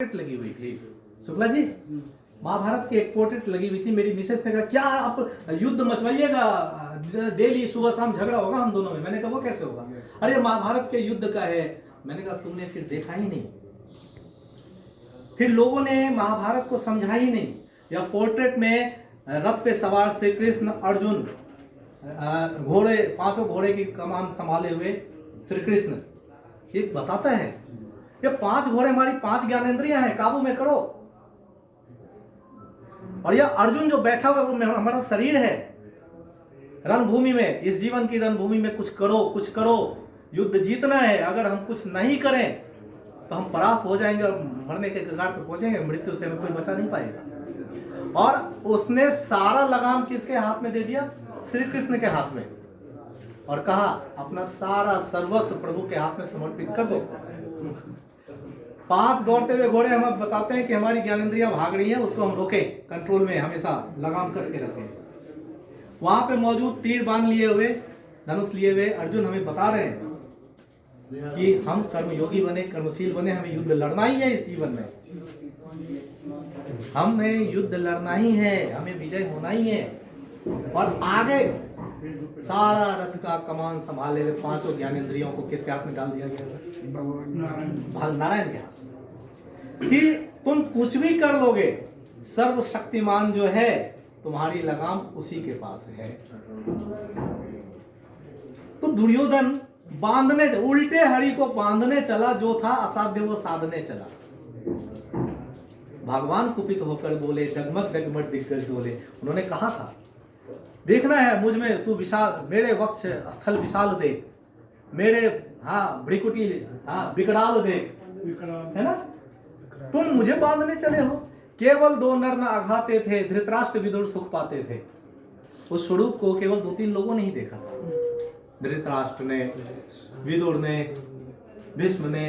Portrait लगी हुई थी शुक्ला जी, महाभारत की एक पोर्ट्रेट लगी हुई थी। मेरी मिसेस ने कहा क्या आप युद्ध मचवाइएगा, डेली सुबह शाम झगड़ा होगा हम दोनों में। मैंने कहा वो कैसे होगा, अरे महाभारत के युद्ध का है। मैंने कहा तुमने फिर देखा ही नहीं, फिर लोगों ने महाभारत को समझा ही नहीं। यह पोर्ट्रेट में रथ पे सवार श्री कृष्ण अर्जुन, घोड़े, पांचों घोड़े की कमान संभाले हुए श्री कृष्ण, ये बताता है ये 5 घोड़े हमारी 5 ज्ञानेंद्रियां हैं, काबू में करो। और यह अर्जुन जो बैठा हुआ वो हमारा शरीर है। रणभूमि में, इस जीवन की रणभूमि में कुछ करो, कुछ करो, युद्ध जीतना है। अगर हम कुछ नहीं करें तो हम परास्त हो जाएंगे और मरने के कगार पर पहुंचेंगे, मृत्यु से हमें कोई बचा नहीं पाएगा। और उसने सारा लगाम किसके हाथ में दे दिया? श्री कृष्ण के हाथ में, और कहा अपना सारा सर्वस्व प्रभु के हाथ में समर्पित कर दो। 5 दौड़ते हुए घोड़े हमें बताते हैं कि हमारी ज्ञानेंद्रियां भाग रही हैं, उसको हम रोकें, कंट्रोल में हमेशा लगाम कस के रखें। वहां पे मौजूद तीर बांध लिए हुए, धनुष लिए हुए अर्जुन हमें बता रहे हैं कि हम कर्मयोगी बने, कर्मशील बने, हमें युद्ध लड़ना ही है। इस जीवन में हमें युद्ध लड़ना ही है, हमें विजय होना ही है। और आगे सारा रथ का कमान संभाले हुए 5 ज्ञानेंद्रियों को किसके हाथ में डाल दिया गया? नारायण के हाथ। कि तुम कुछ भी कर लोगे, सर्वशक्तिमान जो है तुम्हारी लगाम उसी के पास है। तो दुर्योधन बांधने, उल्टे हरि को बांधने चला, जो था असाध्य वो साधने चला। भगवान कुपित होकर बोले, डगमग डगमग दिग्गज डोले। उन्होंने कहा था देखना है मुझ में तू विशाल, मेरे वक्ष स्थल विशाल देख, मेरे भ्रिकुटी विकराल देख, है ना। तुम मुझे बांधने चले हो। केवल 2 नर न आघाते थे, धृतराष्ट्र विदुर सुख पाते थे। उस स्वरूप को केवल 2-3 लोगों ने ही देखा था, धृतराष्ट्र ने, विदुर ने, भीष्म ने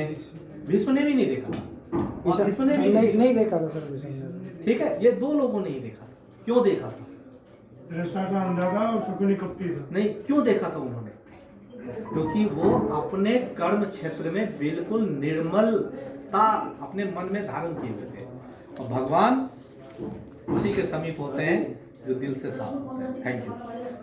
भी नहीं देखा था। भीष्म ने भी नहीं देखा था सर। ठीक है, ये 2 लोगों ने ही देखा था। क्यों देखा था? और शकुनी कपटी था। नहीं, क्यों देखा था उन्होंने? क्योंकि वो अपने कर्म क्षेत्र में बिल्कुल निर्मलता अपने मन में धारण किए हुए थे। और भगवान उसी के समीप होते हैं जो दिल से साफ होते हैं। Thank you.